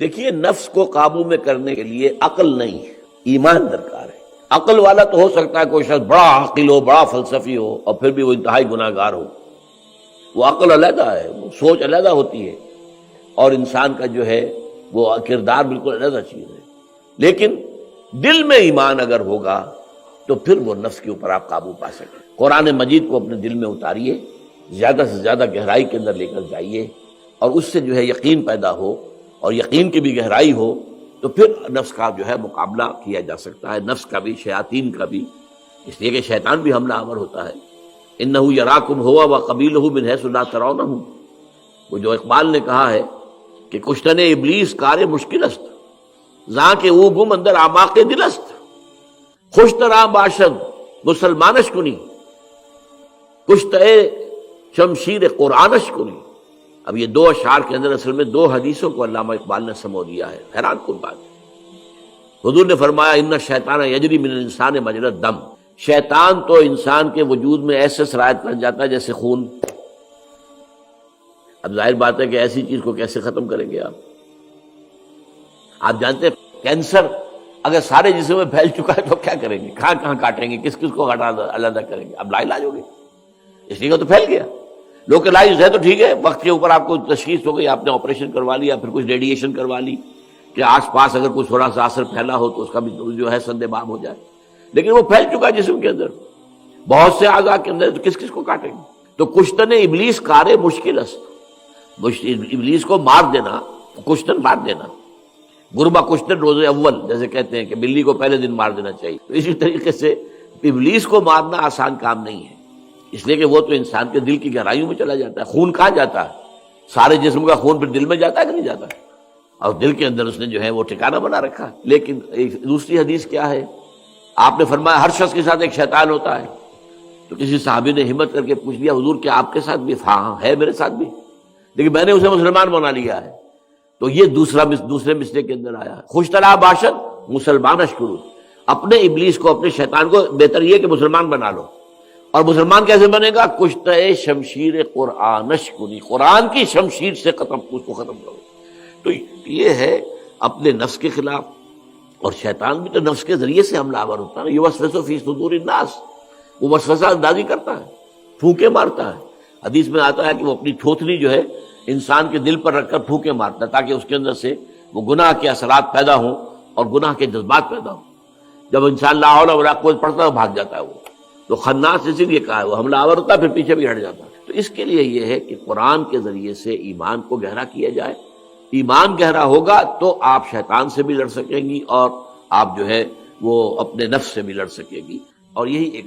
دیکھیے، نفس کو قابو میں کرنے کے لیے عقل نہیں، ایمان درکار ہے۔ عقل والا تو ہو سکتا ہے کوئی شخص بڑا عاقل ہو، بڑا فلسفی ہو، اور پھر بھی وہ انتہائی گناہ گار ہو۔ وہ عقل علیحدہ ہے، وہ سوچ علیحدہ ہوتی ہے، اور انسان کا جو ہے وہ کردار بالکل علیحدہ چیز ہے۔ لیکن دل میں ایمان اگر ہوگا تو پھر وہ نفس کے اوپر آپ قابو پا سکیں۔ قرآن مجید کو اپنے دل میں اتاریے، زیادہ سے زیادہ گہرائی کے اندر لے کر جائیے، اور اس سے جو ہے یقین پیدا ہو، اور یقین کی بھی گہرائی ہو، تو پھر نفس کا جو ہے مقابلہ کیا جا سکتا ہے، نفس کا بھی، شیاطین کا بھی، اس لیے کہ شیطان بھی حملہ آور ہوتا ہے۔ اِنَّهُ يَرَاكُمْ هُوَ وَقَبِيلُهُ مِنْ حَيْثُ لَا تَرَوْنَهُمْ۔ وہ جو اقبال نے کہا ہے کہ کشتن ابلیس کار مشکل است، زاں کے او گم اندر اعماق دل است، خوش تراں باشد مسلمانش کنی، کشتہ شمشیر قرآنش کنی۔ اب یہ دو اشعار کے اندر اصل میں دو حدیثوں کو علامہ اقبال نے سمو دیا ہے، حیران کن بات ہے۔ حضور نے فرمایا ان الشیطان یجری من الانسان مجری الدم، شیطان تو انسان کے وجود میں ایسے سرایت کر جاتا ہے جیسے خون۔ اب ظاہر بات ہے کہ ایسی چیز کو کیسے ختم کریں گے آپ جانتے ہیں کینسر اگر سارے جسم میں پھیل چکا ہے تو کیا کریں گے؟ کہاں کہاں کاٹیں گے؟ کس کس کو علیحدہ کریں گے؟ اب لا علاج ہو گئے، اس لیے تو پھیل گیا۔ لوکلائز ہے تو ٹھیک ہے، وقت کے اوپر آپ کو تشخیص ہو گئی، آپ نے آپریشن کروا لیا، پھر کچھ ریڈیشن کروا لی کہ آس پاس اگر کچھ تھوڑا سا اثر پھیلا ہو تو اس کا بھی جو ہے سد باب ہو جائے، لیکن وہ پھیل چکا جسم کے اندر، بہت سے اعضاء کے اندر، تو کس کس کو کاٹیں گے؟ تو کشتن ابلیس کار مشکل است، ابلیس کو مار دینا، کشتن مار دینا، گربا کشتن روز اول جیسے کہتے ہیں کہ بلی کو پہلے دن مار دینا چاہیے، تو اسی طریقے سے ابلیس کو مارنا آسان کام نہیں ہے، اس لیے کہ وہ تو انسان کے دل کی گہرائیوں میں چلا جاتا ہے۔ خون کہاں جاتا ہے؟ سارے جسم کا خون پھر دل میں جاتا ہے کہ نہیں جاتا؟ اور دل کے اندر اس نے جو ہے وہ ٹھکانہ بنا رکھا ہے۔ لیکن ایک دوسری حدیث کیا ہے؟ آپ نے فرمایا ہر شخص کے ساتھ ایک شیطان ہوتا ہے، تو کسی صحابی نے ہمت کر کے پوچھ لیا حضور کیا آپ کے ساتھ بھی؟ ہاں ہے میرے ساتھ بھی، لیکن میں نے اسے مسلمان بنا لیا ہے۔ تو یہ دوسرے مسئلے کے اندر آیا، خوش طرح باشد مسلمان اشکرو، اپنے ابلیس کو، اپنے شیطان کو بہتر یہ کہ مسلمان بنا لو۔ اور مسلمان کیسے بنے گا؟ کشتہ شمشیر قرآنش کنی، قرآن کی شمشیر سے اس کو ختم کرو۔ تو یہ ہے اپنے نفس کے خلاف، اور شیطان بھی تو نفس کے ذریعے سے حملہ آور ہوتا ہے، یوسوس فی صدور الناس، وہ وسوسہ اندازی کرتا ہے، پھونکے مارتا ہے۔ حدیث میں آتا ہے کہ وہ اپنی تھوتنی جو ہے انسان کے دل پر رکھ کر پھونکے مارتا ہے تاکہ اس کے اندر سے وہ گناہ کے اثرات پیدا ہوں اور گناہ کے جذبات پیدا ہوں۔ جب انسان لا حول ولا قوت پڑھتا ہے بھاگ جاتا ہے وہ، تو خناس اسی لیے کہا ہے، وہ حملہ آور ہوتا ہے پھر پیچھے بھی ہٹ جاتا ہے۔ تو اس کے لیے یہ ہے کہ قرآن کے ذریعے سے ایمان کو گہرا کیا جائے، ایمان گہرا ہوگا تو آپ شیطان سے بھی لڑ سکیں گی، اور آپ جو ہے وہ اپنے نفس سے بھی لڑ سکیں گی، اور یہی ایک